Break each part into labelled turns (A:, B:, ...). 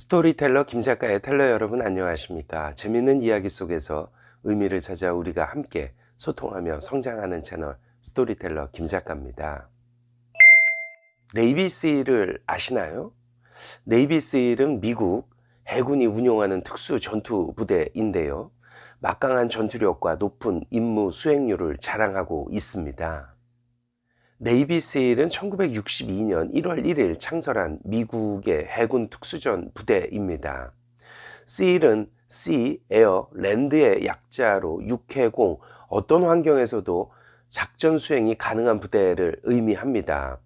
A: 스토리텔러 김 작가의 텔러 여러분 안녕하십니까? 재밌는 이야기 속에서 의미를 찾아 우리가 함께 소통하며 성장하는 채널 스토리텔러 김 작가입니다. 네이비실을 아시나요? 네이비실은 미국 해군이 운용하는 특수 전투 부대인데요. 막강한 전투력과 높은 임무 수행률을 자랑하고 있습니다. 네이비실은 1962년 1월 1일 창설한 미국의 해군 특수전 부대입니다. SEAL은 Sea, Air, Land의 약자로 육해공 어떤 환경에서도 작전 수행이 가능한 부대를 의미합니다.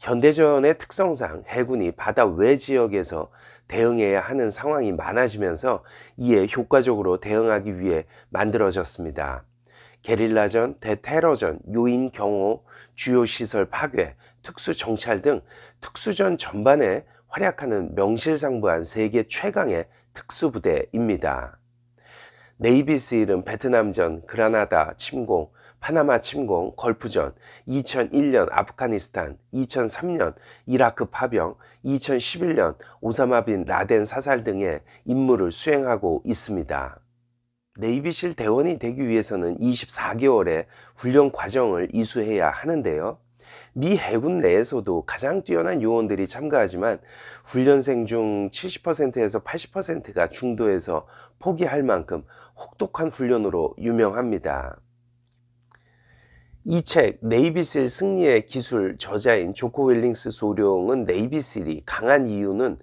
A: 현대전의 특성상 해군이 바다 외 지역에서 대응해야 하는 상황이 많아지면서 이에 효과적으로 대응하기 위해 만들어졌습니다. 게릴라전, 대테러전, 요인 경호, 주요 시설 파괴, 특수 정찰 등 특수전 전반에 활약하는 명실상부한 세계 최강의 특수부대입니다. 네이비실은 베트남전, 그라나다 침공, 파나마 침공, 걸프전, 2001년 아프가니스탄, 2003년 이라크 파병, 2011년 오사마 빈 라덴 사살 등의 임무를 수행하고 있습니다. 네이비실 대원이 되기 위해서는 24개월의 훈련 과정을 이수해야 하는데요. 미 해군 내에서도 가장 뛰어난 요원들이 참가하지만 훈련생 중 70%에서 80%가 중도에서 포기할 만큼 혹독한 훈련으로 유명합니다. 이 책 네이비실 승리의 기술 저자인 조코 윌링스 소룡은 네이비실이 강한 이유는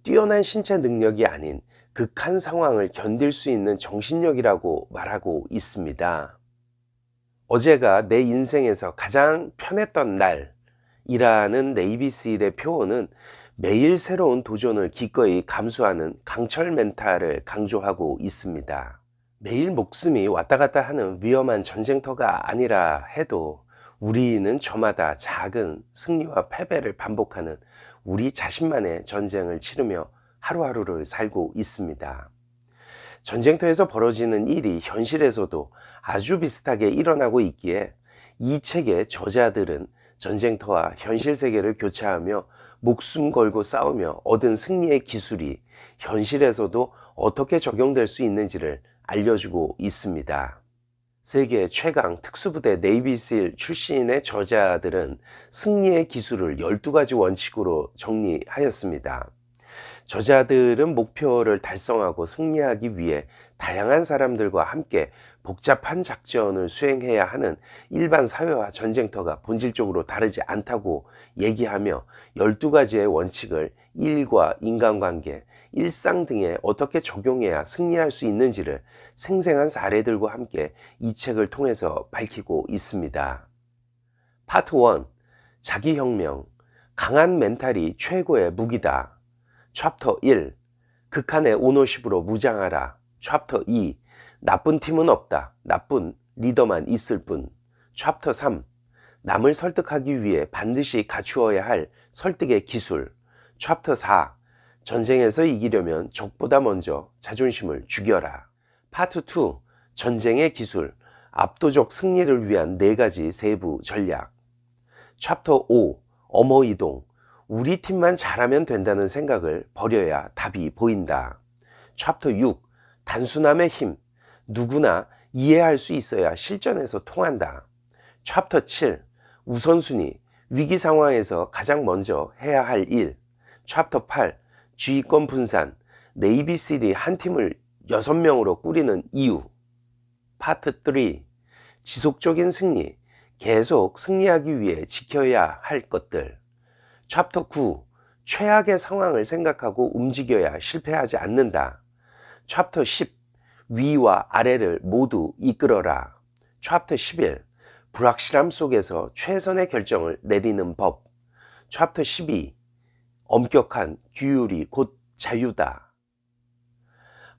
A: 뛰어난 신체 능력이 아닌 극한 상황을 견딜 수 있는 정신력이라고 말하고 있습니다. 어제가 내 인생에서 가장 편했던 날이라는 네이비실의 표현은 매일 새로운 도전을 기꺼이 감수하는 강철 멘탈을 강조하고 있습니다. 매일 목숨이 왔다 갔다 하는 위험한 전쟁터가 아니라 해도 우리는 저마다 작은 승리와 패배를 반복하는 우리 자신만의 전쟁을 치르며 하루하루를 살고 있습니다. 전쟁터에서 벌어지는 일이 현실에서도 아주 비슷하게 일어나고 있기에 이 책의 저자들은 전쟁터와 현실 세계를 교차하며 목숨 걸고 싸우며 얻은 승리의 기술이 현실에서도 어떻게 적용될 수 있는지를 알려주고 있습니다. 세계 최강 특수부대 네이비실 출신의 저자들은 승리의 기술을 12가지 원칙으로 정리하였습니다. 저자들은 목표를 달성하고 승리하기 위해 다양한 사람들과 함께 복잡한 작전을 수행해야 하는 일반 사회와 전쟁터가 본질적으로 다르지 않다고 얘기하며 12가지의 원칙을 일과 인간관계, 일상 등에 어떻게 적용해야 승리할 수 있는지를 생생한 사례들과 함께 이 책을 통해서 밝히고 있습니다. 파트 1. 자기혁명. 강한 멘탈이 최고의 무기다. 챕터 1. 극한의 오너십으로 무장하라. 챕터 2. 나쁜 팀은 없다. 나쁜 리더만 있을 뿐. 챕터 3. 남을 설득하기 위해 반드시 갖추어야 할 설득의 기술. 챕터 4. 전쟁에서 이기려면 적보다 먼저 자존심을 죽여라. 파트 2. 전쟁의 기술. 압도적 승리를 위한 4가지 세부 전략. 챕터 5. 엄호 이동. 우리 팀만 잘하면 된다는 생각을 버려야 답이 보인다. 챕터 6. 단순함의 힘. 누구나 이해할 수 있어야 실전에서 통한다. 챕터 7. 우선순위. 위기 상황에서 가장 먼저 해야 할 일. 챕터 8. 지휘권 분산. 네이비실이 한 팀을 6명으로 꾸리는 이유. 파트 3. 지속적인 승리. 계속 승리하기 위해 지켜야 할 것들. 챕터 9. 최악의 상황을 생각하고 움직여야 실패하지 않는다. 챕터 10. 위와 아래를 모두 이끌어라. 챕터 11. 불확실함 속에서 최선의 결정을 내리는 법. 챕터 12. 엄격한 규율이 곧 자유다.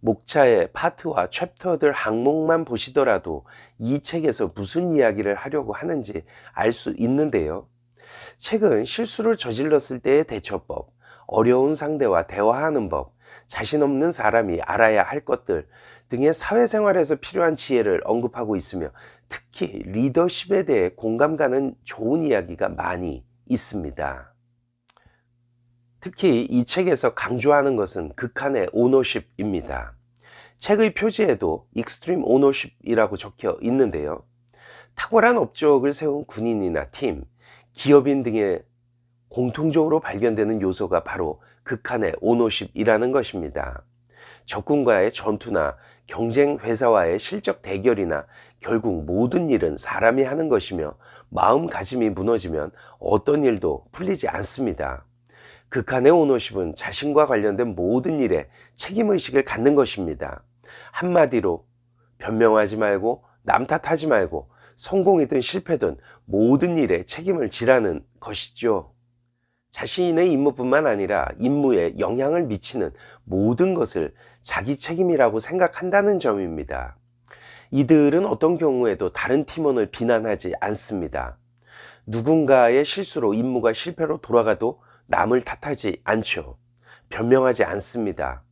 A: 목차의 파트와 챕터들 항목만 보시더라도 이 책에서 무슨 이야기를 하려고 하는지 알 수 있는데요. 책은 실수를 저질렀을 때의 대처법, 어려운 상대와 대화하는 법, 자신 없는 사람이 알아야 할 것들 등의 사회생활에서 필요한 지혜를 언급하고 있으며 특히 리더십에 대해 공감 가는 좋은 이야기가 많이 있습니다. 특히 이 책에서 강조하는 것은 극한의 오너십입니다. 책의 표지에도 익스트림 오너십이라고 적혀 있는데요. 탁월한 업적을 세운 군인이나 팀, 기업인 등의 공통적으로 발견되는 요소가 바로 극한의 오너십이라는 것입니다. 적군과의 전투나 경쟁 회사와의 실적 대결이나 결국 모든 일은 사람이 하는 것이며 마음가짐이 무너지면 어떤 일도 풀리지 않습니다. 극한의 오너십은 자신과 관련된 모든 일에 책임의식을 갖는 것입니다. 한마디로 변명하지 말고 남 탓하지 말고 성공이든 실패든 모든 일에 책임을 지라는 것이죠. 자신의 임무뿐만 아니라 임무에 영향을 미치는 모든 것을 자기 책임이라고 생각한다는 점입니다. 이들은 어떤 경우에도 다른 팀원을 비난하지 않습니다. 누군가의 실수로 임무가 실패로 돌아가도 남을 탓하지 않죠. 변명하지 않습니다.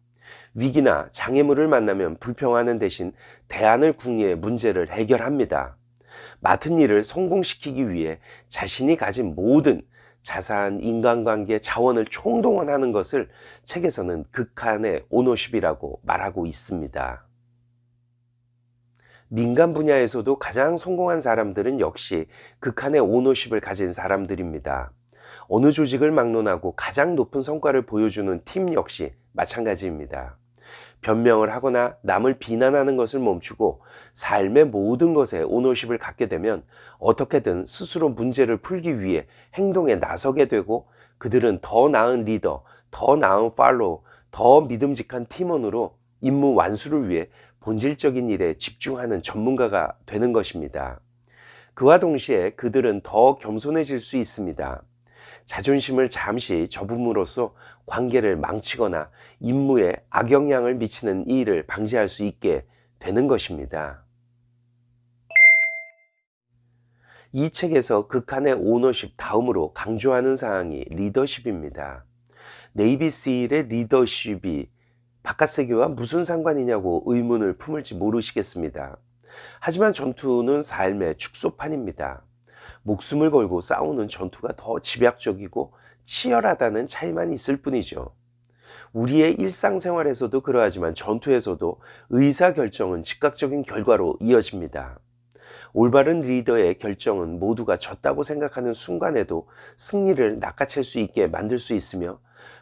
A: 위기나 장애물을 만나면 불평하는 대신 대안을 궁리해 문제를 해결합니다. 맡은 일을 성공시키기 위해 자신이 가진 모든 자산, 인간관계, 자원을 총동원하는 것을 책에서는 극한의 오너십이라고 말하고 있습니다. 민간 분야에서도 가장 성공한 사람들은 역시 극한의 오너십을 가진 사람들입니다. 어느 조직을 막론하고 가장 높은 성과를 보여주는 팀 역시 마찬가지입니다. 변명을 하거나 남을 비난하는 것을 멈추고 삶의 모든 것에 오너십을 갖게 되면 어떻게든 스스로 문제를 풀기 위해 행동에 나서게 되고 그들은 더 나은 리더, 더 나은 팔로우, 더 믿음직한 팀원으로 임무 완수를 위해 본질적인 일에 집중하는 전문가가 되는 것입니다. 그와 동시에 그들은 더 겸손해질 수 있습니다. 자존심을 잠시 접음으로써 관계를 망치거나 임무에 악영향을 미치는 이 일을 방지할 수 있게 되는 것입니다. 이 책에서 극한의 오너십 다음으로 강조하는 사항이 리더십입니다. 네이비실의 리더십이 바깥 세계와 무슨 상관이냐고 의문을 품을지 모르시겠습니다. 하지만 전투는 삶의 축소판입니다. 목숨을 걸고 싸우는 전투가 더 집약적이고 치열하다는 차이만 있을 뿐이죠. 우리의 일상생활에서도 그러하지만 전투에서도 의사결정은 즉각적인 결과로 이어집니다. 올바른 리더의 결정은 모두가 졌다고 생각하는 순간에도 승리를 낚아챌 수 있게 만들 수 있으며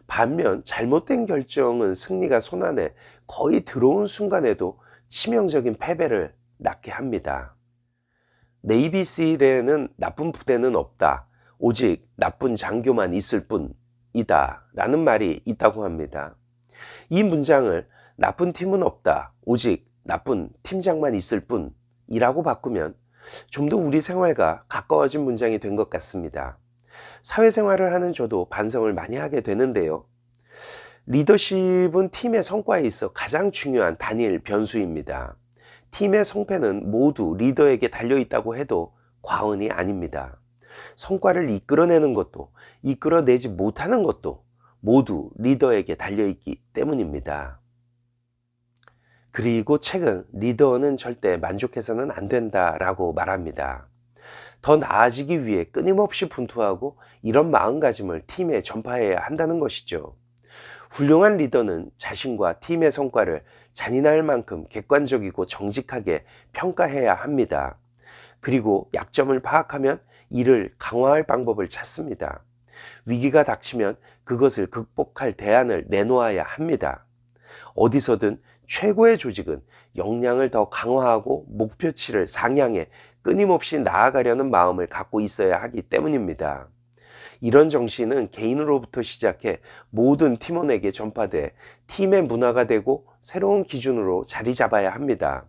A: 반면 잘못된 결정은 승리가 손안에 거의 들어온 순간에도 치명적인 패배를 낳게 합니다. 네이비실에는 나쁜 부대는 없다. 오직 나쁜 장교만 있을 뿐이다. 라는 말이 있다고 합니다. 이 문장을 나쁜 팀은 없다. 오직 나쁜 팀장만 있을 뿐이라고 바꾸면 좀 더 우리 생활과 가까워진 문장이 된 것 같습니다. 사회생활을 하는 저도 반성을 많이 하게 되는데요. 리더십은 팀의 성과에 있어 가장 중요한 단일 변수입니다. 팀의 성패는 모두 리더에게 달려있다고 해도 과언이 아닙니다. 성과를 이끌어내는 것도 이끌어내지 못하는 것도 모두 리더에게 달려있기 때문입니다. 그리고 책은 리더는 절대 만족해서는 안 된다라고 말합니다. 더 나아지기 위해 끊임없이 분투하고 이런 마음가짐을 팀에 전파해야 한다는 것이죠. 훌륭한 리더는 자신과 팀의 성과를 잔인할 만큼 객관적이고 정직하게 평가해야 합니다. 그리고 약점을 파악하면 이를 강화할 방법을 찾습니다. 위기가 닥치면 그것을 극복할 대안을 내놓아야 합니다. 어디서든 최고의 조직은 역량을 더 강화하고 목표치를 상향해 끊임없이 나아가려는 마음을 갖고 있어야 하기 때문입니다. 이런 정신은 개인으로부터 시작해 모든 팀원에게 전파돼 팀의 문화가 되고 새로운 기준으로 자리 잡아야 합니다.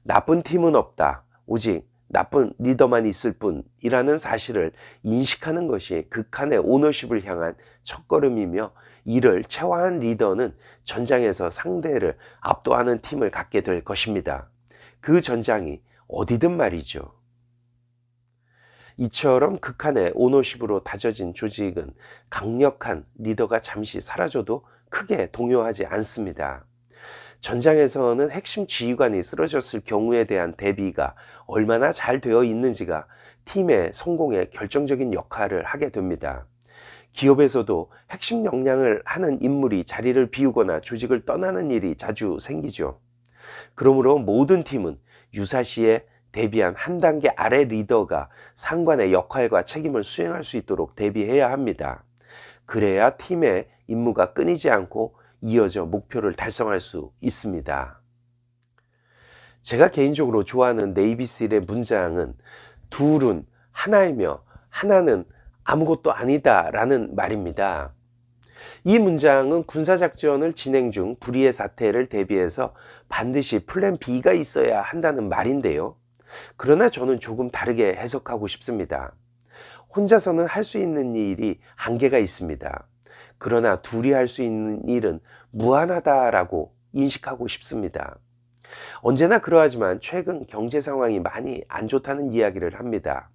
A: 나쁜 팀은 없다. 오직 나쁜 리더만 있을 뿐이라는 사실을 인식하는 것이 극한의 오너십을 향한 첫걸음이며 이를 체화한 리더는 전장에서 상대를 압도하는 팀을 갖게 될 것입니다. 그 전장이 어디든 말이죠. 이처럼 극한의 오너십으로 다져진 조직은 강력한 리더가 잠시 사라져도 크게 동요하지 않습니다. 전장에서는 핵심 지휘관이 쓰러졌을 경우에 대한 대비가 얼마나 잘 되어 있는지가 팀의 성공에 결정적인 역할을 하게 됩니다. 기업에서도 핵심 역량을 하는 인물이 자리를 비우거나 조직을 떠나는 일이 자주 생기죠. 그러므로 모든 팀은 유사시에 대비한 한 단계 아래 리더가 상관의 역할과 책임을 수행할 수 있도록 대비해야 합니다. 그래야 팀의 임무가 끊이지 않고 이어져 목표를 달성할 수 있습니다. 제가 개인적으로 좋아하는 네이비실의 문장은 둘은 하나이며 하나는 아무것도 아니다 라는 말입니다. 이 문장은 군사작전을 진행 중 불의의 사태를 대비해서 반드시 플랜 B가 있어야 한다는 말인데요. 그러나 저는 조금 다르게 해석하고 싶습니다. 혼자서는 할 수 있는 일이 한계가 있습니다. 그러나 둘이 할 수 있는 일은 무한하다라고 인식하고 싶습니다. 언제나 그러하지만 최근 경제 상황이 많이 안 좋다는 이야기를 합니다.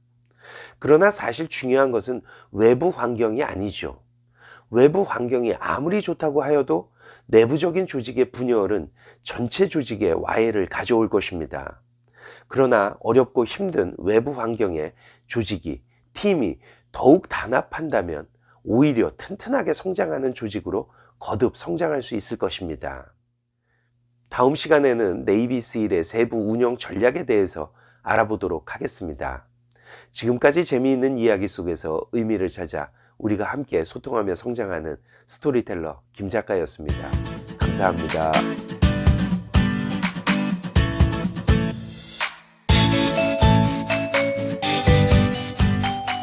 A: 그러나 사실 중요한 것은 외부 환경이 아니죠. 외부 환경이 아무리 좋다고 하여도 내부적인 조직의 분열은 전체 조직의 와해를 가져올 것입니다. 그러나 어렵고 힘든 외부 환경에 조직이, 팀이 더욱 단합한다면 오히려 튼튼하게 성장하는 조직으로 거듭 성장할 수 있을 것입니다. 다음 시간에는 네이비실의 세부 운영 전략에 대해서 알아보도록 하겠습니다. 지금까지 재미있는 이야기 속에서 의미를 찾아 우리가 함께 소통하며 성장하는 스토리텔러 김 작가였습니다. 감사합니다.